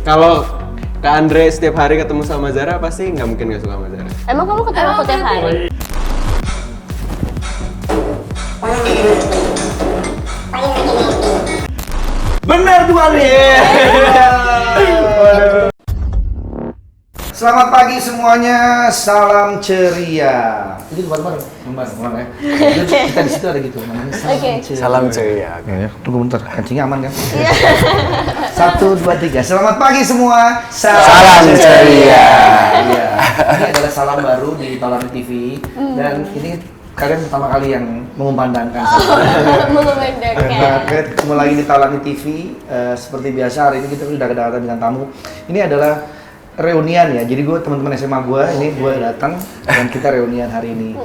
Kalau Kak Andre setiap hari ketemu sama Zara pasti nggak mungkin nggak suka sama Zara. Emang kamu ketemu aku tiap hari? Benar tuh Ali. Selamat pagi semuanya, salam ceria. Itu bareng-bareng ya. Kita di situ ada gitu namanya salam ceria. Salam ceria. Ya, tunggu bentar, kancingnya aman kan? 1, 2, 3. Selamat pagi semua. Salam ceria. Iya. Ini adalah salam baru di Taulani TV dan ini kalian pertama kali yang mengumandangkan Mengumandangkan. ketemu lagi di Taulani TV. Seperti biasa hari ini kita sudah kedatangan dengan tamu. Ini adalah reunian ya, jadi gue teman-teman SMA gue ini gue datang dan kita reunian hari ini.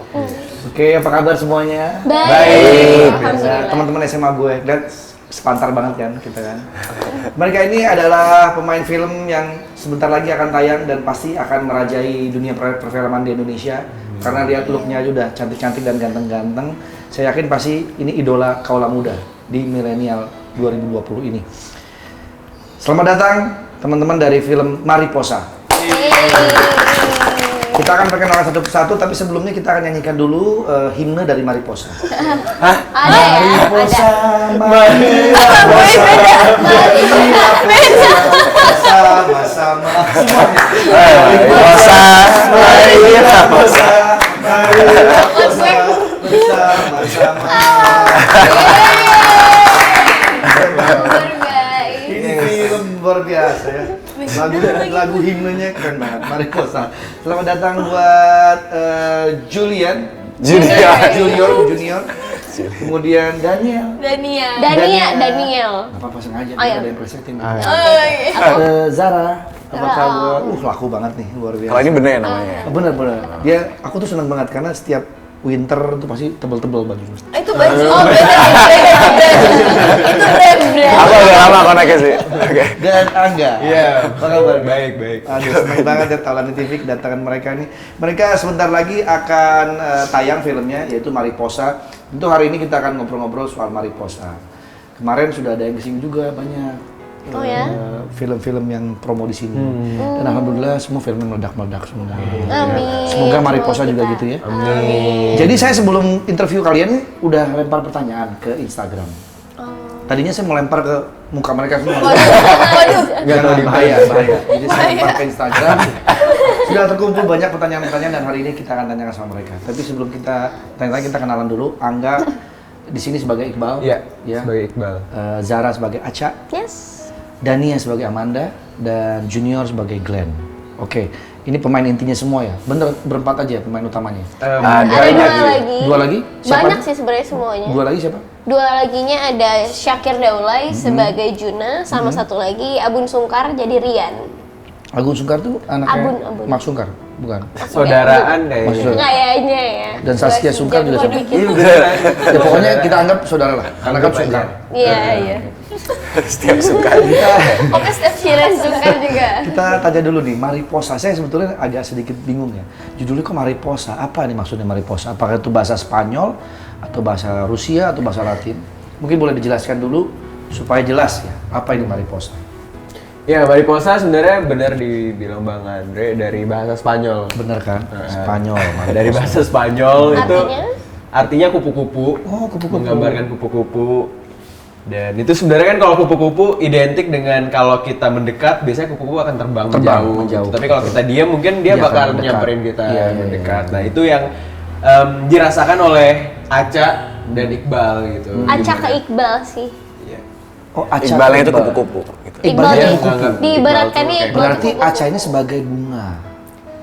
Oke, apa kabar semuanya? Baik. Nah, teman-teman SMA gue dan sepantar banget kan kita kan. Mereka ini adalah pemain film yang sebentar lagi akan tayang dan pasti akan merajai dunia perfilman di Indonesia karena lihat looknya aja udah cantik-cantik dan ganteng-ganteng. Saya yakin pasti ini idola kaula muda di milenial 2020 ini. Selamat datang teman-teman dari film Mariposa. Kita akan perkenalkan satu persatu, tapi sebelumnya kita akan nyanyikan dulu himne dari Mariposa. Mariposa, Mariposa, sama-sama semuanya. Mariposa, Mariposa, Mariposa, bersama-sama. Ini film luar biasa ya. Lagu himnenya keren banget, Mariposa. Selamat datang buat Julian, Junior. Kemudian Daniel. Apa sengaja? Oh, iya. Ada yang presetin. iya. Zara. Apa kabar? Laku banget nih, luar biasa. Kalau ini bener ya namanya. Bener. Dia, aku tuh seneng banget karena setiap winter tuh pasti tebel-tebel bajunya. Itu baju. Oh, beda. Itu brand. Aku udah lama koneknya sih. Oke. Dan Angga. Iya. Apa kabar? Baik. Aduh, seneng banget ya Taulani TV kedatangan mereka nih. Mereka sebentar lagi akan tayang filmnya yaitu Mariposa. Tentu hari ini kita akan ngobrol-ngobrol soal Mariposa. Kemarin sudah ada yang kesini juga banyak. Oh ya? Film-film yang promo di sini. Dan alhamdulillah semua filmnya meledak-meledak semua. Amin. Semoga Mariposa juga gitu ya. Amin. Jadi saya sebelum interview kalian udah lempar pertanyaan ke Instagram. Tadinya saya mau lempar ke muka mereka semua. Waduh. Jangan, bahaya. Jadi saya lempar ke Instagram. Sudah terkumpul banyak pertanyaan-pertanyaan dan hari ini kita akan tanyakan sama mereka. Tapi sebelum kita tanya kita kenalan dulu. Angga di sini sebagai Iqbal. Iya. Ya. Sebagai Iqbal. Zara sebagai Aca. Yes. Dania sebagai Amanda dan Junior sebagai Glenn. Oke, ini pemain intinya semua ya. Bener berempat aja pemain utamanya. Ada dua lagi. Dua lagi? Siapa? Banyak sih sebenarnya semuanya. Dua lagi siapa? Dua laginya ada Syakir Daulay sebagai Juna, sama satu lagi Abun Sungkar jadi Rian. Agun Sungkar tuh anaknya Abun. Mak Sungkar, bukan? Saudaraan kayaknya. Kayaknya ya. Dan Saskia Sungkar juga sama. Waduh, Ya pokoknya kita anggap saudara lah, karena kan Sungkar. Iya. Setiap suka. Oke, Steph Shiren Sungkar juga. Kita tanya dulu nih, Mariposa. Saya sebetulnya agak sedikit bingung ya. Judulnya kok Mariposa? Apa nih maksudnya Mariposa? Apakah itu bahasa Spanyol atau bahasa Rusia atau bahasa Latin? Mungkin boleh dijelaskan dulu supaya jelas ya. Apa ini Mariposa? Ya, Mariposa sebenarnya benar dibilang Bang Andre dari bahasa Spanyol. Bener kan? Spanyol. Mariposa. Dari bahasa Spanyol itu Artinya? artinya kupu-kupu. Oh, kupu-kupu. Menggambarkan kupu-kupu. Dan itu sebenarnya kan kalau kupu-kupu identik dengan kalau kita mendekat biasanya kupu-kupu akan terbang menjauh. menjauh. Tapi kalau kita diam mungkin dia Dia bakal akan mendekat. nyamperin kita Iya, mendekat. Nah, itu yang dirasakan oleh Aca dan Iqbal gitu. Aca ke Iqbal sih. Iya. Oh, Aca. Iqbalnya itu kupu-kupu gitu. Iqbal Iqbalnya di- kupu-kupu. diibaratkannya Iqbal tuh Iqbal Berarti kupu-kupu. Aca ini sebagai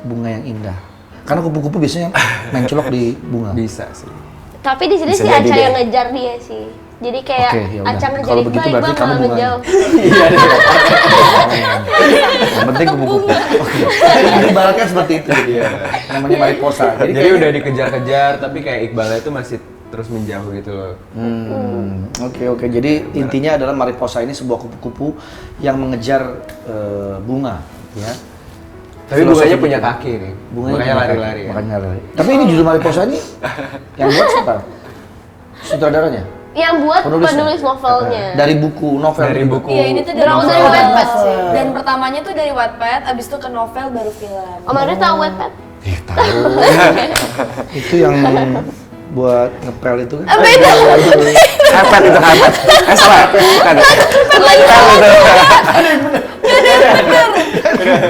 bunga yang indah. Karena kupu-kupu biasanya mencolok di bunga. Bisa sih. Tapi di sini Bisa sih jadi Aca deh. yang ngejar dia sih. Jadi kayak Oke, ya udah. Aca ngejar Kalau Iqbal, begitu berarti Iqbal kamu malah bunganya. menjauh. Yang penting kupu-kupu. Oke. Diibaratkan seperti itu. Iya. Namanya Mariposa. Jadi kayaknya- udah dikejar-kejar tapi kayak Iqbalnya itu masih terus menjauh gitu loh. Oke. Jadi intinya adalah Mariposa ini sebuah kupu-kupu yang mengejar bunga, ya. Tapi Filosofi bunganya punya gitu. kaki nih. Bunganya Makanya punya lari-lari kaki, ya. Makanya lari. Tapi ini judul Mariposa ini yang buat siapa? Sutradaranya? Yang buat penulis novelnya. Dari buku novel. Dari buku. Iya, ini tuh dari Berawal novel. dari Wattpad sih. Dan pertamanya tuh dari Wattpad, abis itu ke novel baru film. Om Andre tahu Wattpad? Tahu. Itu yang buat ngepel itu kan. Beda. Hepet itu hepet. Salah. Bukan.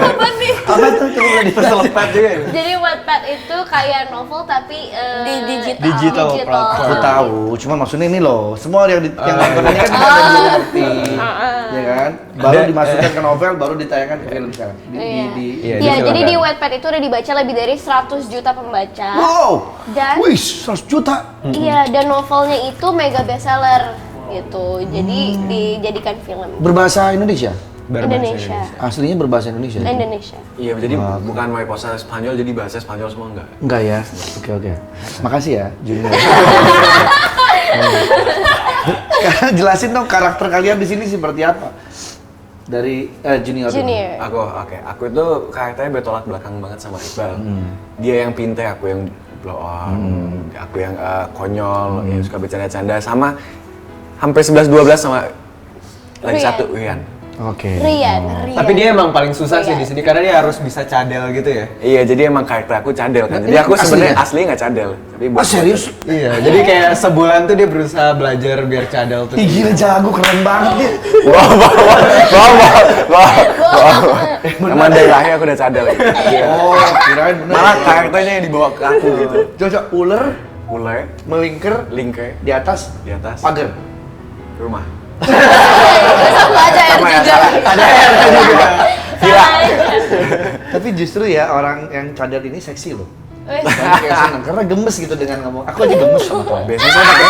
Apa nih? Apa itu coba boleh diperselepet juga ya? Jadi Wattpad itu kayak novel tapi Di digital. Digital platform. Aku tahu, cuma maksudnya ini loh, semua yang yang nonton ini kan kita ada dulu ngerti, ya kan? Baru dimasukkan ke novel, baru ditayangkan ke film sekarang. Iya. Iya, Iya, jadi silakan. di Wattpad itu udah dibaca lebih dari 100 juta pembaca. Wow, Dan wih, 100 juta. iya, dan novelnya itu mega bestseller gitu. Jadi dijadikan film. Berbahasa Indonesia? Berbahasa Indonesia. Aslinya berbahasa Indonesia? Indonesia. Iya, jadi bukan Mariposa Spanyol, jadi bahasa Spanyol semua enggak. Enggak ya? Oke. Makasih ya, Junior. Jelasin dong karakter kalian di sini seperti apa? Dari Junior. Junior. Aku itu karakternya bertolak belakang banget sama Iqbal. Dia yang pintar, aku yang blow on, aku yang konyol, yang suka bercanda-canda, sama hampir 11-12 sama lagi Rian. satu Rian. Oke. Rian. Tapi dia emang paling susah sih Iya. di sini karena dia harus bisa cadel gitu ya. Iya, jadi emang karakter aku cadel kan. Jadi Ini aku sebenarnya aslinya? asli nggak cadel, tapi Oh serius? Iya, jadi kayak sebulan tuh dia berusaha belajar biar cadel tuh. Ih gila jago, keren banget dia. Emang dari lahir aku udah cadel. Iya. Oh, kirain bener. Malah karakternya yang dibawa ke aku gitu. Coba ular Ular, melingkar lingkar di atas di atas pagar. rumah. Sama aja R Sama ya, juga. salah. Ada R juga. Gila. Tapi justru ya orang yang cadel ini seksi loh. Wes. Banyak yang seneng karena gemes gitu dengan ngomong. Aku aja gemes sama kamu. Biasanya saya pakai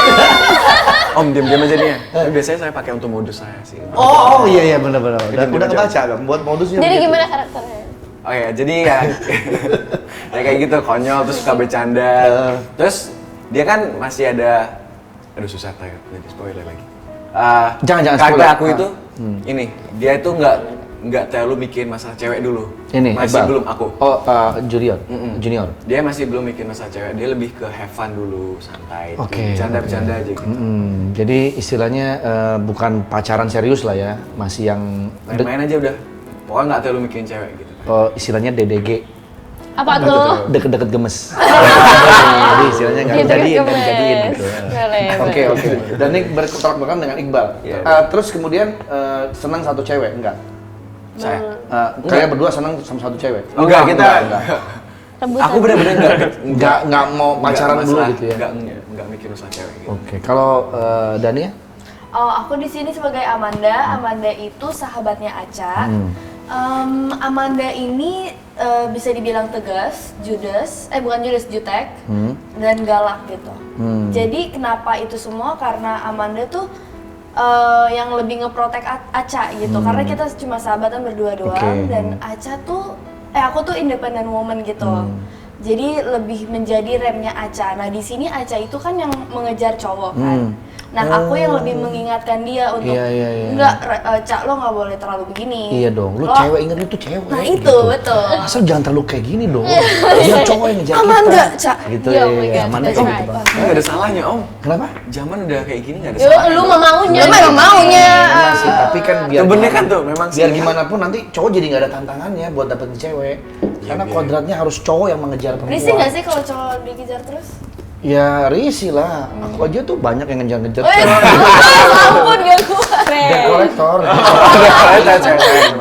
Om diam-diam aja nih ya. Tapi biasanya saya pakai untuk modus saya sih. Oh iya benar-benar. Diam-diam Udah aja. kebaca kan buat modusnya. Jadi begitu. gimana karakternya? Oh ya, jadi ya, ya kayak gitu konyol terus suka bercanda. Terus dia kan masih ada, aduh susah jadi spoiler lagi. Jangan karakter spoiler. aku itu ini dia itu nggak terlalu mikirin masalah cewek dulu. Ini masih Iqbal? belum aku. Oh, Junior. Junior. Dia masih belum mikirin masalah cewek. Dia lebih ke have fun dulu, santai. Oke, Bercanda-bercanda aja gitu. Jadi istilahnya bukan pacaran serius lah ya, masih yang Main-main aja udah. Pokoknya nggak terlalu mikirin cewek gitu. istilahnya DDG, Apa tuh? deket-deket gemes. Jadi istilahnya nggak Deket dijadiin, nggak gemes. dijadiin gitu. Boleh, Oke. Dan ini bertolak belakang dengan Iqbal. Terus kemudian senang satu cewek, enggak? Saya. Kalian berdua senang sama satu cewek? Enggak, kita Rebutan. Aku bener-bener Nggak mau pacaran dulu gitu ya? Nggak mikir masalah cewek gitu. Oke, kalau Dania? Oh, aku di sini sebagai Amanda. Amanda itu sahabatnya Aca. Amanda ini bisa dibilang tegas, jutek, dan galak gitu. Jadi kenapa itu semua? Karena Amanda tuh yang lebih ngeprotek Aca gitu. Karena kita cuma sahabatan berdua doang, dan Aca tuh, aku tuh independent woman gitu. Jadi lebih menjadi remnya Aca. Nah di sini Aca itu kan yang mengejar cowok kan. Nah aku yang lebih mengingatkan dia untuk enggak, Cak lo nggak boleh terlalu begini. Iya dong, lu Lo- cewek inget lu tuh cewek. Nah gitu. itu betul. Asal jangan terlalu kayak gini dong. Dia cowok yang ngejar kita. Amanda, Cak. Gitu Yeah, ya. oh my God, Amanda that's kayak right. gitu bang. Ini nggak ada salahnya om. Kenapa? Zaman udah kayak gini nggak ada Yo, salahnya. lu mau maunya. Lu memang maunya. Memang sih, tapi kan biar Bener kan tuh, memang biar sih. gimana pun nanti cowok jadi nggak ada tantangannya buat dapetin cewek. Karena biar- kodratnya harus cowok yang mengejar perempuan. Risih nggak sih kalau cowok dikejar terus? Ya risih lah. Aku aja tuh banyak yang ngejar-ngejar. Wes, ampun gak kuat. Dan kolektor. Ada cewek.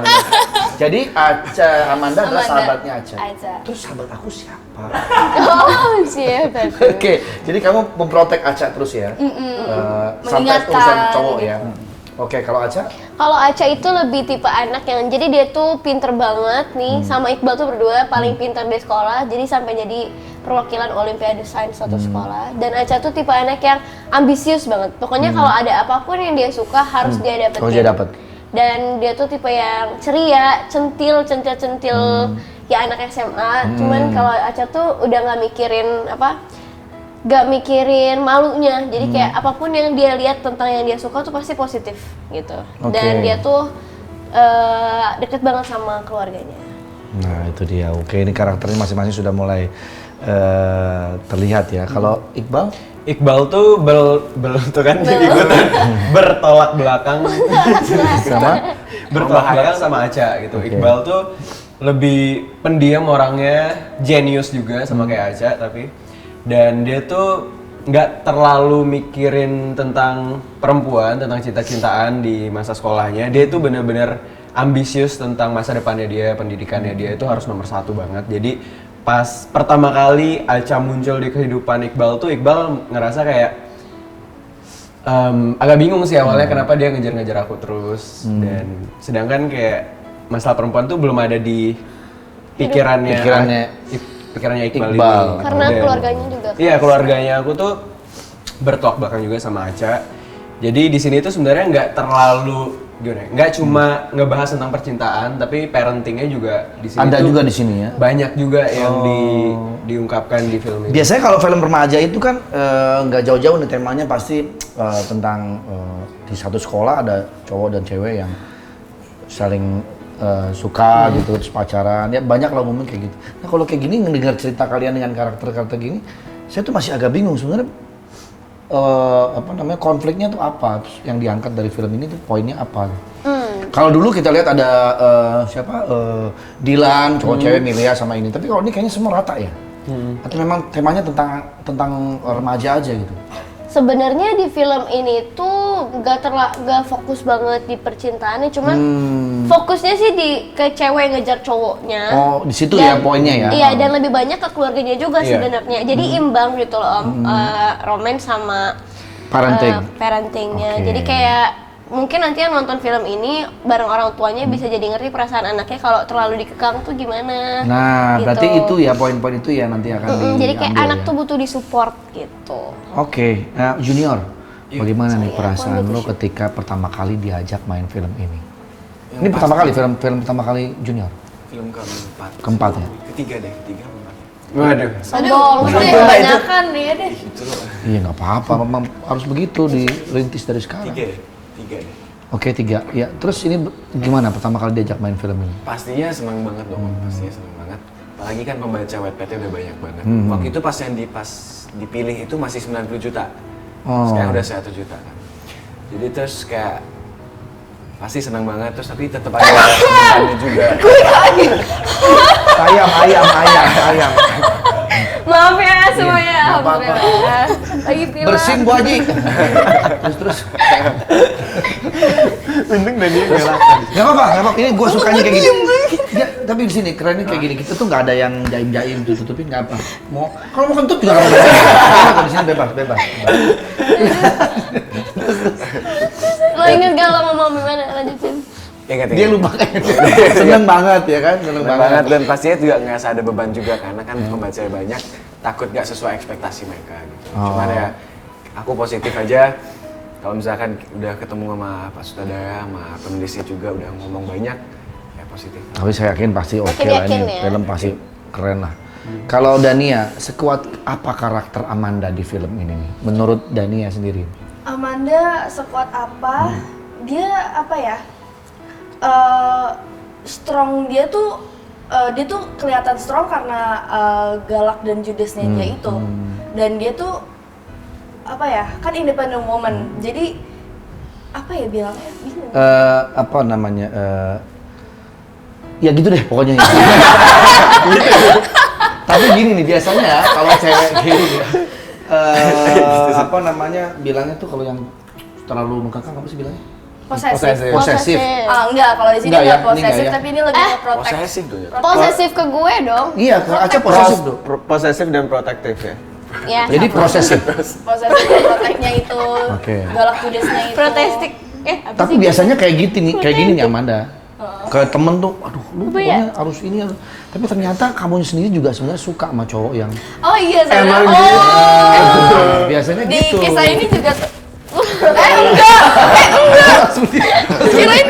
Jadi Amanda adalah Amanda. sahabatnya Aca. Aca. Terus sahabat aku siapa? Oh, siapa tuh? Oke, jadi kamu memprotek Aca terus ya? Sampai Mengingatkan. urusan cowok ya? Oke, kalau Aca? Kalau Aca itu lebih tipe anak yang jadi dia tuh pinter banget nih, sama Iqbal tuh berdua paling pinter di sekolah, jadi sampai jadi perwakilan Olimpiade Sains suatu sekolah. Dan Aca tuh tipe anak yang ambisius banget. Pokoknya kalau ada apapun yang dia suka harus dia dapetin. Harus dia dapet. Dan dia tuh tipe yang ceria, centil ya anak SMA. Cuman kalau Aca tuh udah nggak mikirin malunya. Jadi kayak apapun yang dia lihat tentang yang dia suka tuh pasti positif gitu. Oke. Dan dia tuh deket banget sama keluarganya. Nah itu dia, oke ini karakternya masing-masing sudah mulai terlihat ya. Kalau Iqbal? Iqbal tuh tuh kan ikutan bertolak belakang sama Acha gitu. Oke. Iqbal tuh lebih pendiam orangnya, jenius juga sama kayak Acha tapi dan dia tuh nggak terlalu mikirin tentang perempuan, tentang cinta-cintaan di masa sekolahnya. Dia tuh bener-bener ambisius tentang masa depannya dia, pendidikannya dia itu harus nomor satu banget. Jadi pas pertama kali Acha muncul di kehidupan Iqbal tuh Iqbal ngerasa kayak agak bingung sih awalnya kenapa dia ngejar-ngejar aku terus dan sedangkan kayak masalah perempuan tuh belum ada di pikirannya pikirannya Iqbal. Ini. Karena Dan- keluarganya juga. Iya, keluarganya aku tuh bertolak belakang juga sama Acha. Jadi di sini tuh sebenarnya nggak terlalu gimana? Nggak cuma ngebahas tentang percintaan, tapi parentingnya juga di sini. Ada tuh juga di sini ya. Banyak juga yang diungkapkan di film ini. Biasanya kalau film remaja itu kan nggak jauh-jauh nih temanya pasti tentang di satu sekolah ada cowok dan cewek yang saling suka gitu terus pacaran ya banyak lah umumnya kayak gitu. Nah kalau kayak gini mendengar cerita kalian dengan karakter-karakter gini, saya tuh masih agak bingung sebenarnya konfliknya tuh apa terus yang diangkat dari film ini tuh poinnya apa? Kalau dulu kita lihat ada Dilan cowok cewek Milia sama ini, tapi kalau ini kayaknya semua rata ya. Atau memang temanya tentang remaja aja gitu. Sebenarnya di film ini tuh gak fokus banget di percintaannya, cuman fokusnya sih ke cewek ngejar cowoknya. Oh, di situ ya poinnya ya. Iya, dan lebih banyak ke keluarganya juga Iya. sebenarnya. Jadi imbang gitu loh Om, romance sama parentingnya. Oke. Jadi kayak mungkin nanti yang nonton film ini bareng orang tuanya bisa jadi ngerti perasaan anaknya kalau terlalu dikekang tuh gimana. Nah, gitu. berarti itu ya poin-poin itu ya nanti akan diambil. Jadi kayak anak ya. tuh butuh disupport gitu. Oke, nah, Junior, bagaimana nih Saya perasaan mau lo gitu. ketika pertama kali diajak main film ini? Yang Ini pertama pasti- kali film pertama kali Junior. Film keempat. Keempat ya? Ketiga deh, ketiga keempat. Waduh. Sombong, Kebanyakan ya deh. Iya nggak apa-apa, memang harus begitu dirintis dari sekarang. Tiga deh. Oke 3, ya. Terus ini gimana pertama kali diajak main film ini? Pastinya senang banget dong, pastinya senang banget. Apalagi kan pembaca Wattpad-nya udah banyak banget. Waktu itu pas yang dipilih itu masih 90 juta. Oh. Sekarang udah 100 juta kan. Jadi terus kayak pasti senang banget terus tapi tetap ada kesannya juga. Ayam. Maaf ya semuanya, nggak apa-apa. alhamdulillah. Lagi pilek. Bersin Bu Haji. terus. Untung dan dia galak. Gak apa-apa. Ini gue sukanya kayak gini. Ya, tapi di sini kerennya kayak gini. Kita tuh nggak ada yang jaim-jaim, tutupin nggak apa. Kalau mau kentut juga nggak apa-apa. Di sini bebas. Lo inget gak lo ngomong gimana? Lanjutin. Ingat. Dia lupa kayaknya. Seneng banget ya kan? Seneng Banget banget. dan pastinya juga ngerasa ada beban juga karena kan pembacanya banyak, takut gak sesuai ekspektasi mereka gitu. Cuman ya aku positif aja. Kalau misalkan udah ketemu sama Pak Sutradara, sama penulisnya juga udah ngomong banyak, ya positif. Tapi saya yakin pasti oke Makin lah yakin ini. ya. Film pasti keren lah. Kalau Dania, sekuat apa karakter Amanda di film ini nih? Menurut Dania sendiri? Amanda sekuat apa? Dia apa ya? Strong dia tuh kelihatan strong karena galak dan judesnya dia itu. Dan dia tuh apa ya? Kan independent woman. Jadi apa ya bilangnya? Bingung. Apa namanya? Ya gitu deh pokoknya. Tapi gini nih biasanya ya kalau cewek gini nih, apa namanya bilangnya tuh kalau yang terlalu mengkakang apa sih bilangnya? Posesif. Enggak, kalau di sini Enggak ya, enggak ini enggak posesif, ya. tapi ini lebih ke protect. Posesif tuh ya. Posesif ke gue dong. Iya, Aca posesif tuh. Posesif dan protektif ya. Ya. Jadi prosesif. Posesif dan protect-nya itu. Oke. Galak judesnya itu. Protestik. Apa Tapi sih? biasanya kayak gini nih Amanda. Ke temen tuh, aduh lu Apa ya? pokoknya harus ini harus. Tapi ternyata kamu sendiri juga sebenarnya suka sama cowok yang Oh iya, saya. Emang biasanya Di gitu. kisah ini juga tuh. Kirain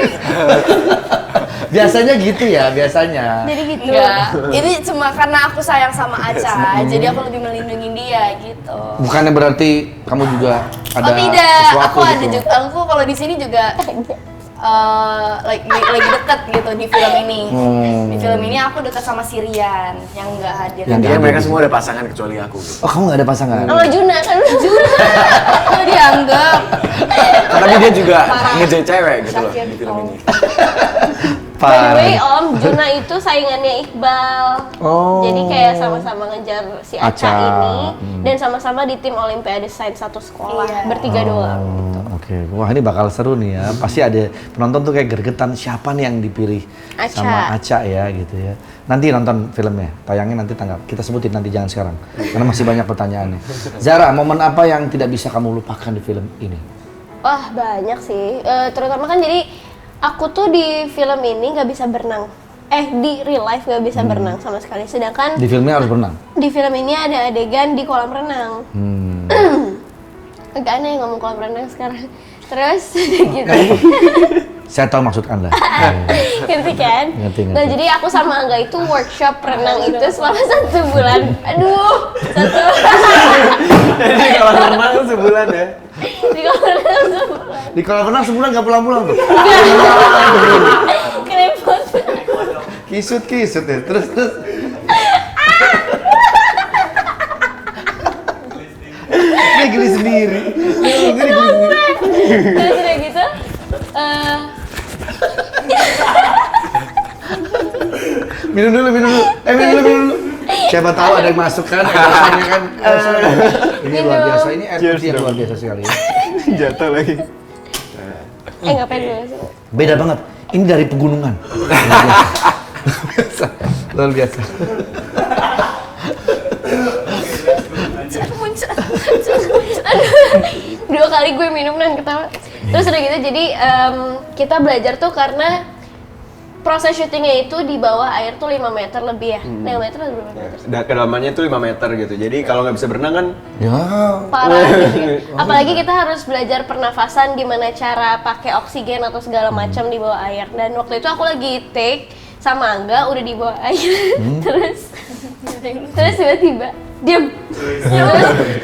biasanya gitu ya, biasanya. Jadi gitu. Enggak. Ini cuma karena aku sayang sama Aca, jadi aku lebih melindungi dia gitu. Bukannya berarti kamu juga ada Oh tidak, sesuatu aku ada gitu. juga. Aku kalau di sini juga lagi deket gitu di film ini. Di film ini aku dekat sama si Rian yang nggak hadir. Intinya mereka semua ada pasangan kecuali aku. Gitu. Oh, kamu nggak ada pasangan? Sama Juna kan? Nggak dianggap. Tapi dia juga ngejar cewek gitu loh Syakir. di film ini. By the way Om, Juna itu saingannya Iqbal. Oh. Jadi kayak sama-sama ngejar si Aca Aca. ini dan sama-sama di tim Olimpiade Sains satu sekolah, Iya. bertiga doang. Oke, wah ini bakal seru nih ya. Pasti ada penonton tuh kayak gergetan siapa nih yang dipilih Aca. sama Aca ya gitu ya. Nanti nonton filmnya, tayangnya nanti tanggal. Kita sebutin nanti jangan sekarang, karena masih banyak pertanyaannya. Zara, momen apa yang tidak bisa kamu lupakan di film ini? Wah banyak sih, terutama kan jadi aku tuh di film ini nggak bisa berenang. Di real life nggak bisa berenang sama sekali. Sedangkan Di filmnya harus berenang. di film ini ada adegan di kolam renang. Agak aneh ngomong kolam renang sekarang. Terus gitu. Saya tahu maksud Anda. Ngerti kan? Ngerti. Nah jadi aku sama Angga itu workshop renang itu selama 1 bulan. Aduh, Jadi kalau renang sebulan ya. di kolam renang sebulan. Di kolam renang sebulan nggak pulang-pulang tuh. Kerepot. Kisut ya. Terus. Dia geli sendiri. Terus udah gitu, Minum dulu. Minum dulu. Siapa tahu ada yang masuk kan, rasanya kan. Ini luar biasa, ini air putih yang luar biasa sekali. Jatuh lagi. ngapain dulu sih? Beda banget. Ini dari pegunungan. Luar biasa. Aduh, 2 kali gue minum dan ketawa. Terus udah gitu, jadi kita belajar tuh karena proses syutingnya itu di bawah air tuh 5 meter lebih ya. 5 meter atau berapa meter? Dan kedalamannya tuh 5 meter gitu. Jadi kalau nggak bisa berenang kan Ya. Parah gitu ya. Apalagi kita harus belajar pernafasan gimana cara pakai oksigen atau segala macam di bawah air. Dan waktu itu aku lagi take sama Angga udah di bawah air. Terus tiba-tiba diam.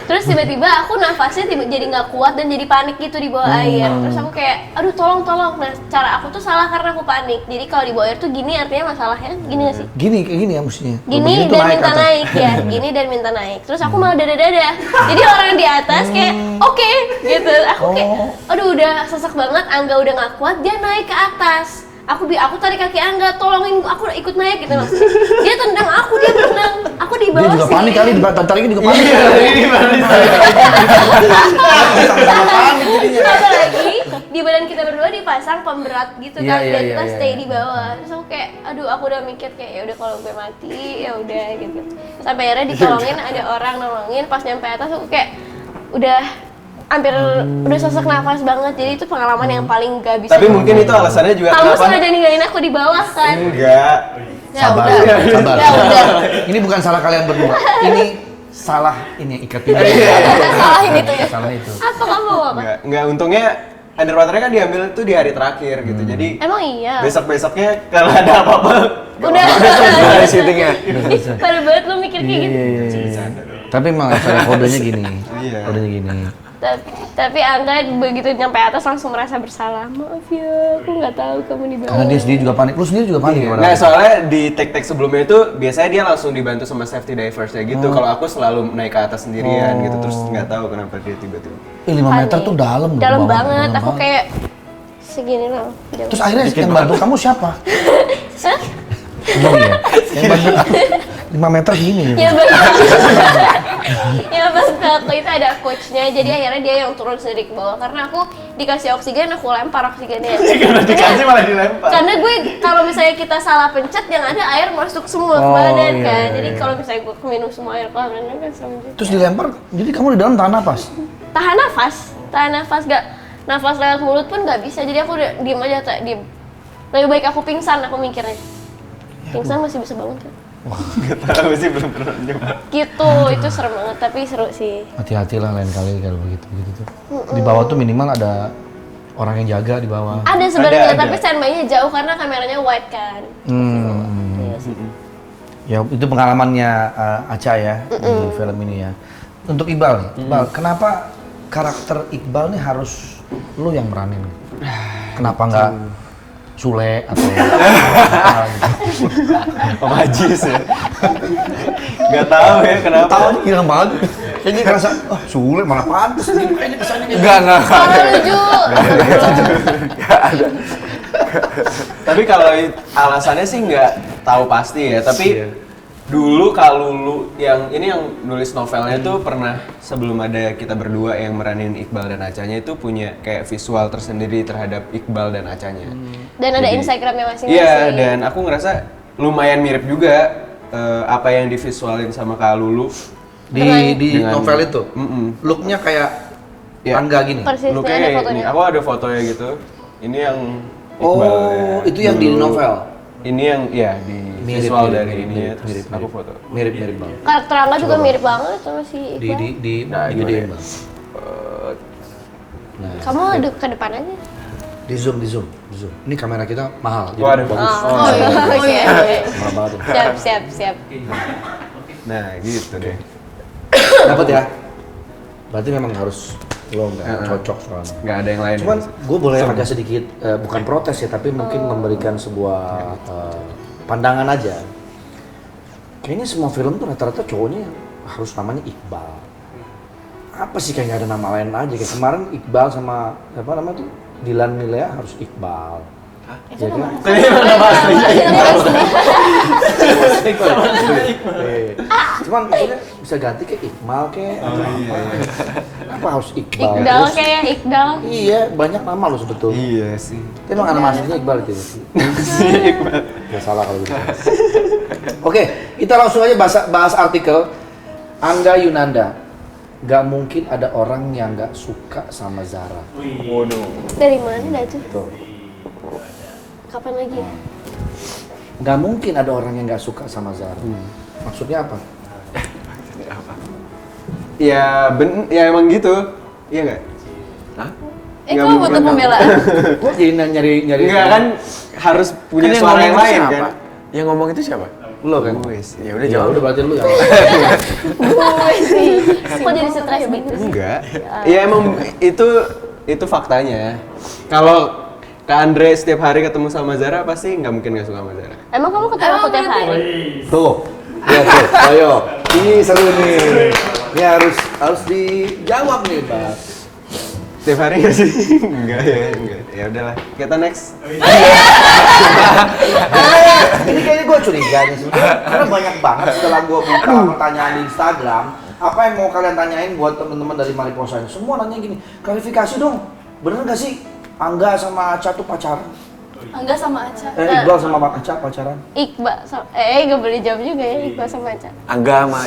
Terus tiba-tiba aku nafasnya jadi nggak kuat dan jadi panik gitu di bawah air. Terus aku kayak aduh tolong. Nah, cara aku tuh salah karena aku panik. Jadi kalau di bawah air tuh gini artinya masalahnya gini nggak sih? Gini, kayak gini ya mestinya. Gini Begini tuh dan minta atas. naik ya, gini dan minta naik. Terus aku malah dada-dada. Jadi orang di atas kayak oke, gitu. Aku kayak aduh udah sesak banget, Angga udah nggak kuat, dia naik ke atas. Aku tarik kaki Angga, tolongin aku ikut naik gitu maksudnya. Dia tendang aku, dia berenang. Aku di Dia bawah juga sih. panik kali, tariknya juga panik. ini Sama-sama panik jadinya. Apalagi di badan kita berdua dipasang pemberat gitu Iya, kan, iya, dan iya, kita iya. stay di bawah. Terus aku kayak, aduh aku udah mikir kayak ya udah kalau gue mati ya udah gitu. Sampai akhirnya ditolongin, ada orang nolongin. Pas nyampe atas aku kayak udah hampir udah sesak nafas banget. Jadi itu pengalaman yang paling gak bisa. Tapi mungkin itu alasannya juga kamu kenapa? sengaja ninggalin aku di bawah kan? Enggak. Ya Sabar, udah. sabar. Ya udah. Ini bukan salah kalian berdua. Ini salah ini ikat pinggang. Salah ini tuh ya. Salah itu. Apa kamu apa? Enggak, untungnya underwaternya kan diambil tuh di hari terakhir gitu. Jadi Emang iya. besok-besoknya kalau ada apa-apa Udah. Dari syutingnya. Ih, parah banget lu mikir kayak gitu. Iya. Tapi emang cara kodenya gini. Iya. Kodenya gini. Tapi Angga begitu nyampe atas langsung merasa bersalah. Maaf ya, aku nggak tahu kamu di bawah. Karena dia sendiri juga panik. Lu sendiri juga panik. Iya. orang. Nah soalnya di take-take sebelumnya itu biasanya dia langsung dibantu sama safety divers ya gitu. Kalau aku selalu naik ke atas sendirian gitu, terus nggak tahu kenapa dia tiba-tiba. 5 meter tuh dalam loh, Dalam bawah. banget. Dalam Aku banget. kayak segini loh. Terus akhirnya yang bantu kamu siapa? Hah? Emang iya. Yang bantu aku 5 meter gini. Ya bang. Ya pas aku itu ada coachnya, jadi akhirnya dia yang turun sendiri ke bawah karena aku dikasih oksigen, aku lempar oksigennya. Karena dikasih malah dilempar. Karena gue kalau misalnya kita salah pencet yang ada air masuk semua ke badan iya, kan. iya, Jadi iya. kalau misalnya gue minum semua air kolam renang kan sama juga. Terus dilempar, jadi kamu di dalam tahan napas? Tahan nafas gak nafas lewat mulut pun nggak bisa, jadi aku udah diem aja diem. Lebih baik aku pingsan, aku mikirnya pingsan masih bisa bangun kan Nggak tahu sih, belum pernah nyoba. gitu. Itu serem banget tapi seru sih. Hati-hatilah lain kali kalau begitu tuh. Di bawah tuh minimal ada orang yang jaga di bawah. Ada sebenarnya Ada. tapi standby-nya jauh karena kameranya wide kan. Iya sih. Ya itu pengalamannya Aca ya di film ini ya. Untuk Iqbal nih, Iqbal, kenapa karakter Iqbal nih harus lu yang meranin? kenapa nggak Sule atau Om Ajis ya. Nggak tahu ya kenapa. tahu aja hilang banget. Kayaknya ngerasa, oh Sule malah pantas nih, kayaknya kesannya kayak Enggak. Kalau lucu. Tapi kalau alasannya sih nggak tahu pasti ya. Tapi dulu kalau lu yang nulis novelnya tuh pernah sebelum ada kita berdua yang meranin Iqbal dan Acanya itu punya kayak visual tersendiri terhadap Iqbal dan Acanya. Dan ada Jadi, Instagramnya masing-masing. Iya, dan aku ngerasa lumayan mirip juga apa yang divisualin sama Kak Lulu. di Dengan- novel itu. Looknya kayak Ya. Angga gini. Persis, Lu ada kayak fotonya. ini, aku ada fotonya gitu. Ini yang Iqbal Oh, ya. itu yang di Dulu. novel. Ini yang ya di Mirip, visual mirip, dari mirip, ini mirip, ya, terus mirip, aku mirip. foto. Mirip banget. Karakter Angga juga mirip banget sama si Iqbal. Nah, Di gimana ya? Bang. Nah, Kamu ke depan aja. di zoom. Ini kamera kita mahal. jadi Waduh. bagus. Oh iya. Oke. Mahal banget. ini. Siap. Nah, gitu deh. Dapat ya? Berarti memang harus lo nggak cocok soalnya. Nggak ada yang lain. Cuman ya? gue boleh agak sedikit bukan protes ya, tapi mungkin memberikan sebuah pandangan aja. Kayaknya semua film tuh rata-rata cowoknya harus namanya Iqbal. Apa sih kayak nggak ada nama lain aja? Kayak kemarin Iqbal sama apa namanya tuh Dilan Milea harus Iqbal. Itu Ya nama kan? Tapi emang nama aslinya Iya. Cuman maksudnya bisa ganti ke Iqmal kayak atau apa. Kenapa harus Iqbal? Iqdal Terus- kayak Iqdal. Iya, banyak nama lo sebetulnya. Iya sih. Tapi emang nama aslinya Iqbal gitu. Iqbal. Gak salah kalau gitu. Oke, kita langsung aja bahas artikel. Angga Yunanda. Gak mungkin ada orang yang gak suka sama Zara. Dari mana dah tuh? Tuh. Kapan lagi? Gak mungkin ada orang yang gak suka sama Zara. Maksudnya apa? Ya ya emang gitu. Iya nggak? Itu Nggak bentuk mungkin. pembelaan. Gue jadi nyari Enggak kan harus punya Kan suara yang ngomong itu lain siapa? kan? Yang ngomong itu siapa? Lo kan? Gue sih. Ya udah Ya jawab. udah berarti lu ya. Gue sih. Kok jadi stres gitu sih? Enggak. Ya emang itu faktanya. Kalau Kak Andre setiap hari ketemu sama Zara pasti nggak mungkin nggak suka sama Zara. Emang kamu ketemu aku tiap hari? Tuh. Lihat tuh. Ayo. Ini seru nih. Ini harus dijawab nih, Bang. Setiap hari nggak sih? Enggak ya, enggak. Ya udahlah. Kita next. Ini kayaknya gue curiga nih sebenarnya. Karena banyak banget setelah gue buka pertanyaan di Instagram. Apa yang mau kalian tanyain buat teman-teman dari Mariposa ini? Semua nanya gini, klarifikasi dong. Bener nggak sih Angga sama Aca tuh pacaran? Angga sama Aca. Iqbal sama Aca pacaran? Iqbal sama gak boleh jawab juga ya Iqbal sama Aca. Angga sama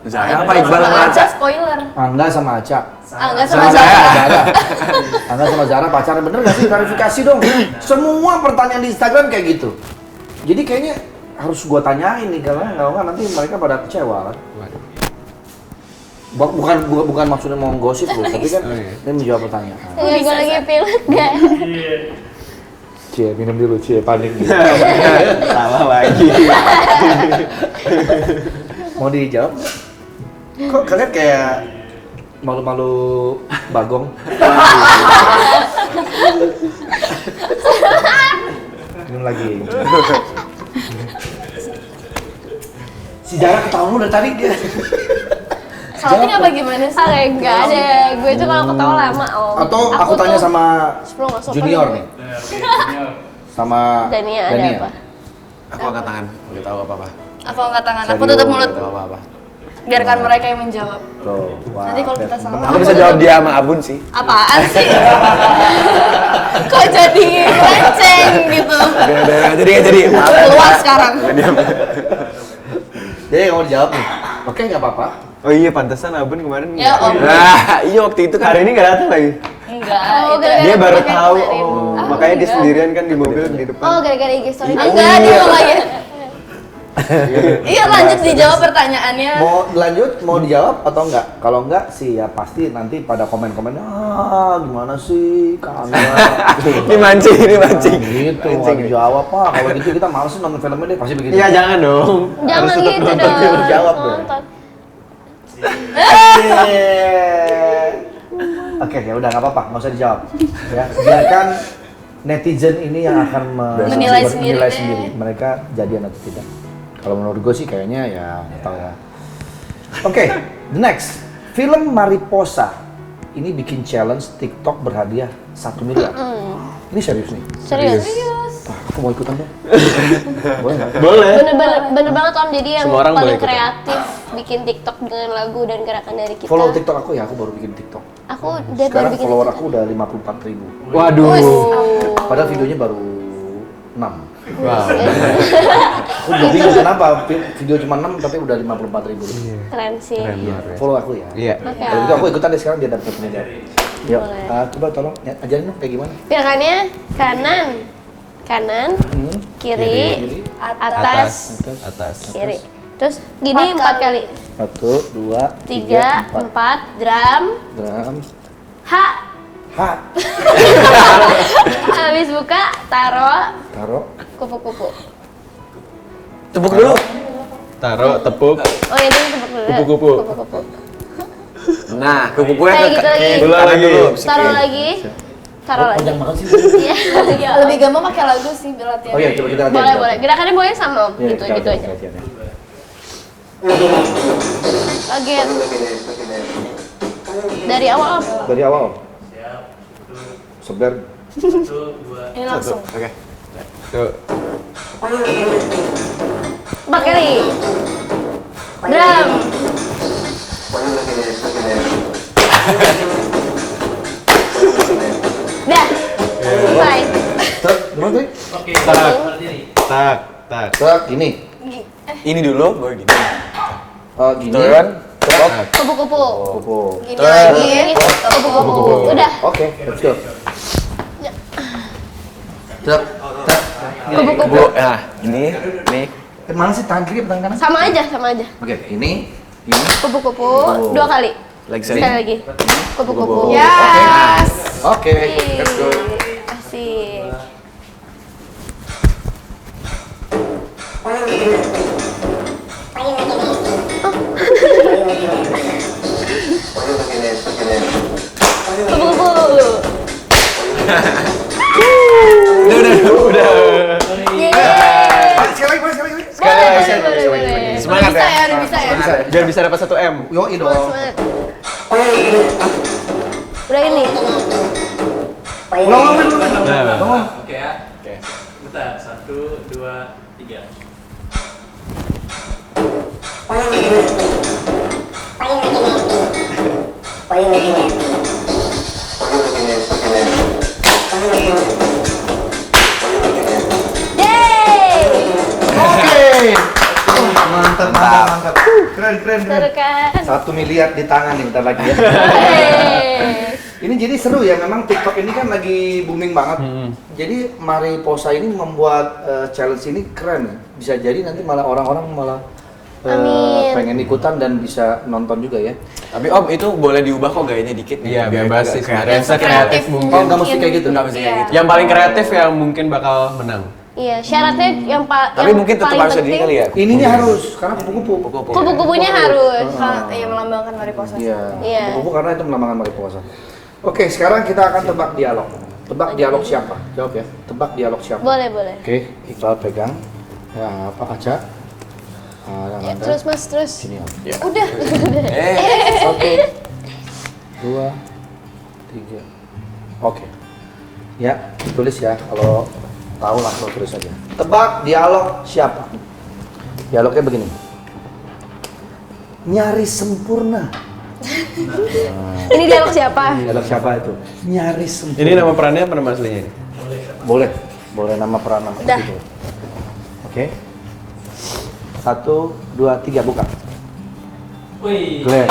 Zara apa Iqbal sama Aca? Spoiler. Angga sama Aca. Angga sama Sama Zara. Zara. Angga sama Zara pacaran, bener nggak sih? Klarifikasi dong. Semua pertanyaan di Instagram kayak gitu. Jadi kayaknya harus gua tanyain nih, karena kalau nggak nanti mereka pada kecewa kan. Bukan maksudnya mau gosip loh, tapi kan Oh, iya. dia menjawab pertanyaan. Gue juga lagi pilot gak? Cie, minum dulu, Cie, panik. Salah lagi. Mau dijawab? Kok kalian kayak malu-malu bagong? Minum lagi. Si Zara ketawa lu dari tadi dia. Salting apa gimana sih? Enggak ada. Gue tuh kalau ketawa lama om. Atau aku tanya tuh sama sebelum masuk junior kan. nih. Sama Dania ada apa? Aku angkat tangan. Nggak tahu apa-apa. Aku angkat tangan, aku Serius, tutup mulut. Nggak tahu apa-apa. Biarkan mereka yang menjawab. Tuh, wah. Nanti kalau kita salah. Aku bisa jawab dia sama Abun sih. Apaan sih? Kok jadi melenceng gitu? Udah, jadi nggak jadi. Maaf. Keluar sekarang. Jadi mau dijawab nih. Oke, nggak apa-apa. Oh iya, pantesan Abun kemarin. Ya om. Nah, iya waktu itu kan. Hari ini nggak datang lagi. Enggak. Oh, itu- gara-gara Dia baru pakai tahu. kemarin. Oh, makanya dia sendirian kan di mobil di depan. Oh gara-gara IG story. Enggak, dia mau lagi. Iya lanjut dijawab pertanyaannya. Mau lanjut, mau dijawab atau enggak? Kalau enggak sih ya pasti nanti pada komen-komen, gimana sih Kak Angga? Ini mancing, ini mancing. Gitu, nggak dijawab Pak. Kalau gitu kita males sih nonton filmnya deh, pasti begitu. Iya, jangan dong. Jangan Harus tetap gitu nonton dong. film. Jawab dong. Nonton. Oke, ya udah nggak apa-apa, nggak usah dijawab. Ya, biarkan netizen ini yang akan Menilai menilai sendiri. sendiri mereka jadian atau tidak. Kalau menurut gue sih kayaknya ya nggak tahu ya. Oke, the next film Mariposa ini bikin challenge TikTok berhadiah 1 miliar. Ini serius nih. Serius. Wah, aku mau ikutan dong. Boleh nggak? Boleh. Bener banget Om, jadi yang Semua orang paling boleh ikutan. kreatif bikin TikTok dengan lagu dan gerakan dari kita. Follow TikTok aku ya, aku baru bikin TikTok. Aku udah Sekarang bikin follower TikTok. aku udah 54.000. Waduh. Padahal videonya baru 6. Wow. Aku udah bingung kenapa video cuma 6 tapi udah 54.000 lebih. Keren sih. Iya, follow aku ya. Iya. Oke. Kalau gitu aku ikutan deh sekarang dia dapat miliar. Yuk, Boleh. coba tolong ajarin dong kayak gimana. Gerakannya kanan, kiri, atas, Atas. kiri. Terus gini 4 kali. 1, 2, 3, 4, drum, drum. H. Ha, Habis buka, taruh, taruh. kupu-kupu. Tepuk dulu. Taruh tepuk. Oh ya, itu tepuk dulu. Kupu-kupu. Kupu-kupu. Nah, kupu-kupunya Kayak gitu lagi. Ulang lagi. Taruh lagi. Taruh lagi. Panjang banget sih. Iya. Lebih gampang pakai lagu sih biar latihan. Oh iya, coba kita latihan. Boleh, boleh. Gerakannya boleh sama Om. Iya, Gitu, kita gitu latihan, aja. latihan, ya. Again. Dari awal Om. Dari awal. Sebentar. Ini langsung. Oke. Tuh. 4 kali. Drum. Dah. Selesai. Tak, gimana tuh? Tak. Tak. Tak, gini. Ini dulu, baru gini. Gini. Turun. Tepuk. Kupu-kupu. Kupu. Gini lagi. Kupu-kupu. Udah. Oke, let's go. Tak, tak. Kupu-kupu. Bu, nah, ini. Mana sih tangan kiri atau tangan kanan? Sama aja, sama aja. Oke, ini. Kupu-kupu. 2 kali. Lagi Sekali sering. lagi. Kupu-kupu. Yes. Oke, let's go. Asik. Kupu-kupu. Udah. Sekali lagi, sekali lagi. Boleh. Semangat Bisa ya. ya, udah bisa ya. Bisa ya? Biar bisa dapat 1 M. Yoi dong. Semangat. Udah ini. Ulang. Nah. Oke ya. Oke. Bentar. 1, 2, 3. Yeay. Oke. Mantap. Keren. Seru kan? 1 miliar di tangan nih, bentar lagi ya. Yeay. Ini jadi seru ya, memang TikTok ini kan lagi booming banget. Jadi Mariposa ini membuat challenge ini keren ya. Bisa jadi nanti malah orang-orang malah Amin. pengen ikutan dan bisa nonton juga ya. Tapi Om, itu boleh diubah kok gayanya dikit. Iya, Biar bebas agak sih. kreatif. Kreatif Kreatif. mungkin. Oh, nggak mesti kayak gitu. Nggak mesti kayak gitu. Yang paling kreatif yang mungkin bakal menang. Iya, syaratnya yang Tapi mungkin tetap harus ada ini kali ya. Ininya harus karena kupu-kupu. Kupu-kupunya harus. Iya, melambangkan mariposa. Iya. Iya. Kupu-kupu karena itu melambangkan Mariposa. Oke, sekarang kita akan tebak dialog. Tebak dialog siapa? Jawab ya. Tebak dialog siapa? Boleh, boleh. Oke, Iqbal pegang. Ya, apa aja? Ya, terus Mas, terus. Sini Om. Udah. 1, 2, 3. Oke. Ya, tulis ya. Kalau tahu langsung tulis aja. Tebak dialog siapa? Dialognya begini. Nyaris sempurna. Ini dialog siapa? Dialog siapa itu? Nyaris sempurna. Ini nama perannya apa nama aslinya? Boleh. Boleh nama peran nama Udah. itu. Oke. 1, 2, 3 buka. Wih. Glenn.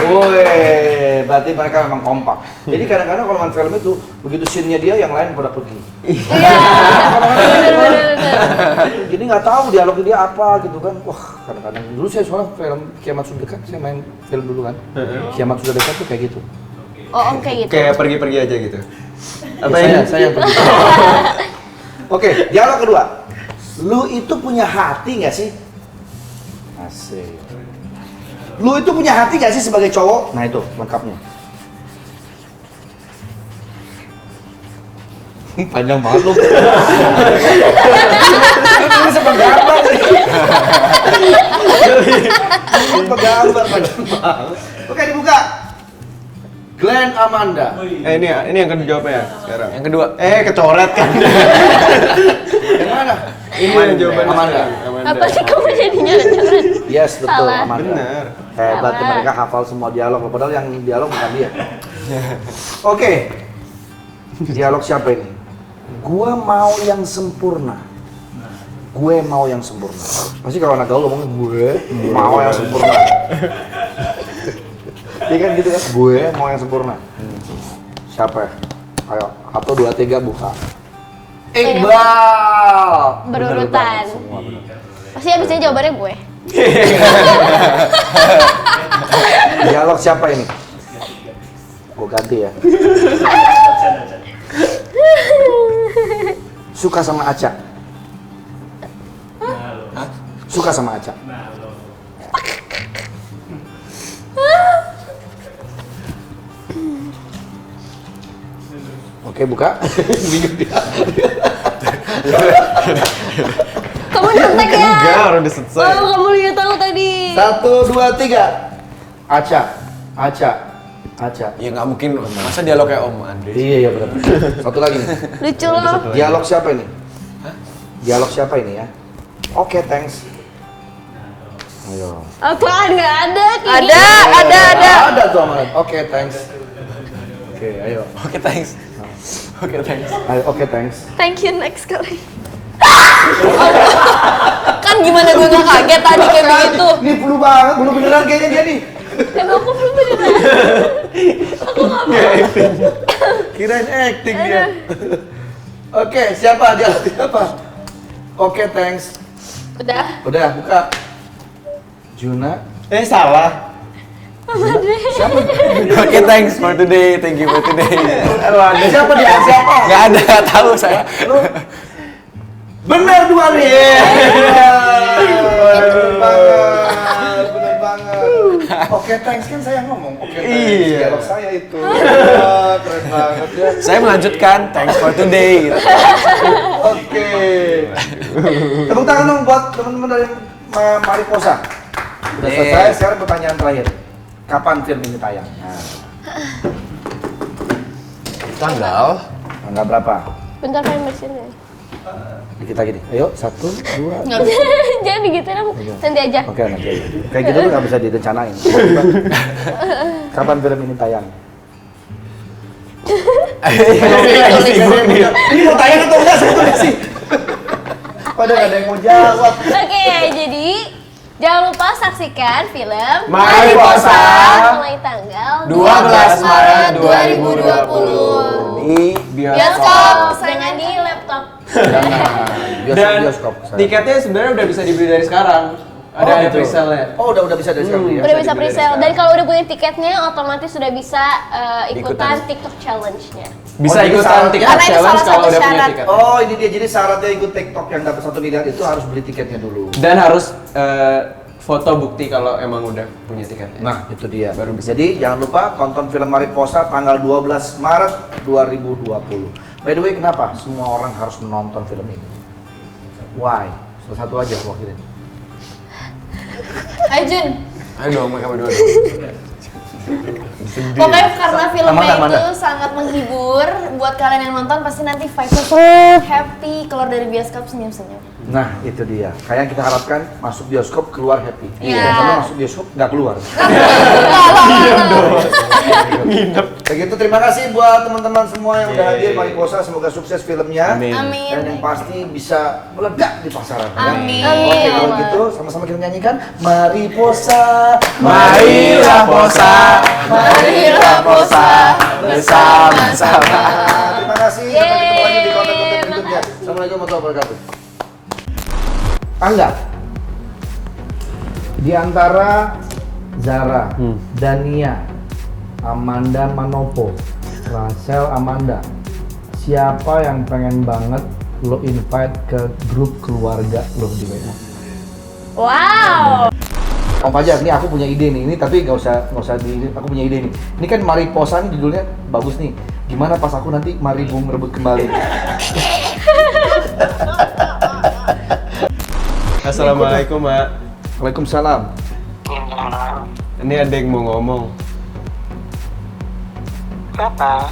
Woi, berarti mereka memang kompak. Jadi kadang-kadang kalau main film itu begitu scene-nya dia yang lain pada pergi. Iya. Bener. Jadi nggak tahu dialognya dia apa gitu kan. Wah, kadang-kadang dulu saya soalnya film Kiamat Sudah Dekat, saya main film dulu kan. Kiamat Sudah Dekat tuh kayak gitu. Oh, Om kayak gitu. Kayak pergi-pergi aja gitu. Apa Ya, ini? saya yang pergi. Oke, dialog kedua. Lu itu punya hati nggak sih? Asik. Lu itu punya hati nggak sih sebagai cowok? Nah itu lengkapnya. Panjang banget lu. Ini sama gambar nih. Sama gambar panjang banget. Oke, dibuka. Glenn Amanda. Ini yang kedua jawabnya sekarang. Yang kedua. Kecoret kan. Yang mana? Ini yang jawabannya Amanda. sekarang. Apa sih kamu jadinya coret? Yes, betul Salah. Amanda. Bener. Hebat tuh, Salah. mereka hafal semua dialog, padahal yang dialog bukan dia. Oke. Dialog siapa ini? Gua mau yang sempurna. Gue mau yang sempurna. Pasti kalau anak gaul ngomongnya gue mau yang sempurna. Iya kan gitu kan? Gue mau yang sempurna. Siapa ya? Ayo, 1, 2, 3 buka. Iqbal. Berurutan. Bener banget, semua bener. Pasti abisnya jawabannya gue. Dialog siapa ini? Gue ganti ya. Suka sama Aca. Suka sama Aca. Oke, buka. Bingung dia. Kamu nyontek ya? Enggak, udah selesai. Oh, kamu lihat tahu tadi. 1, 2, 3. Aca. Aca. Aca. Ya nggak mungkin, masa dialog kayak Om Andre? Iya, benar. Satu lagi nih. Lucu loh. Dialog siapa ini? Dialog siapa ini ya? Oke, thanks. Ayo. Apaan? Nggak ada. Ada, ada. Ada tuh Amaran. Oke, thanks. Oke, ayo. Oke, thanks. Oke, thanks. Ayo, oke, thanks. Thank you next kali. Kan gimana gue nggak kaget tadi kayak begitu. Ini flu banget, belum beneran kayaknya dia nih. Emang aku belum beneran. Kirain acting dia. Oke, siapa? Dialog siapa? Oke, thanks. Udah. Udah, buka. Juna. Salah. Siapa? Oke, thanks for today. Thank you for today. Siapa dia? Siapa? Nggak ada, nggak tahu saya. Benar dua nih. Bener banget, bener banget. Oke, thanks kan saya ngomong. Oke, thanks. Iya. Dialog saya itu. Wah, keren banget ya. Saya melanjutkan, thanks for today. Oke. Tepuk tangan dong buat teman-teman dari Mariposa. Udah selesai, sekarang pertanyaan terakhir. Kapan film ini tayang? Nah, Tanggal? tanggal berapa? Bentar pengen bersihin ya. Dikit lagi nih. Ayo, 1, 2. Jangan digituin aku. Nanti aja. Oke, nanti aja. Kayak gitu tuh nggak bisa direncanain. Tiba-tiba, kapan film ini tayang? Lagi sibuk nih. Ini mau tayang atau enggak sebetulnya sih? Padahal nggak ada yang mau jawab. Oke, jadi jangan lupa saksikan film Mariposa mulai tanggal 12 Maret 2020 di bioskop dengan di laptop. Dan Bioskop. tiketnya sebenarnya udah bisa dibeli dari sekarang. Ada gitu. presale-nya. Oh, udah bisa dari sekarang ya. Udah bisa dibeli dari presale dan sekarang. kalau udah punya tiketnya otomatis sudah bisa ikutan TikTok challenge-nya. Bisa Oh, jadi ikutan syarat- TikTok Karena itu challenge salah kalau satu udah punya syarat. tiket. Oh, ini dia. Jadi syaratnya ikut TikTok yang dapat 1 miliar itu harus beli tiketnya dulu. Dan harus foto bukti kalau emang udah punya tiketnya. Nah, itu dia. Baru bisa. Jadi jangan lupa tonton film Mariposa tanggal 12 Maret 2020. By the way, kenapa semua orang harus menonton film ini? Why? Salah satu aja wakilnya. Ayo Jun. Ayo dong, mereka berdua. Pokoknya karena filmnya Amanda. itu sangat menghibur, buat kalian yang nonton pasti nanti vibe happy, keluar dari bioskop senyum-senyum. Nah, itu dia. Kayak yang kita harapkan masuk bioskop keluar happy. Iya. Yang sama masuk bioskop nggak keluar. Begitu, terima kasih buat teman-teman semua yang udah hadir Mariposa. Semoga sukses filmnya. Amin. Amin. Dan yang pasti bisa meledak di pasaran. ya. Amin. Oke, kalau gitu sama-sama kita nyanyikan Mariposa. Marilah posa, Marilah posa bersama-sama. Terima kasih. Sampai ketemu lagi di konten-konten berikutnya. Assalamualaikum warahmatullahi wabarakatuh. Angga, di antara Zara, Dania, Amanda Manopo, Rachel Amanda, siapa yang pengen banget lo invite ke grup keluarga lo di WA? Wow. Om Fajar, nih aku punya ide nih, ini tapi nggak usah di, aku punya ide nih. Ini kan Mariposa nih judulnya bagus nih. Gimana pas aku nanti mari bung merebut kembali? Assalamualaikum, Mak. Waalaikumsalam. Ini ada yang mau ngomong. Siapa?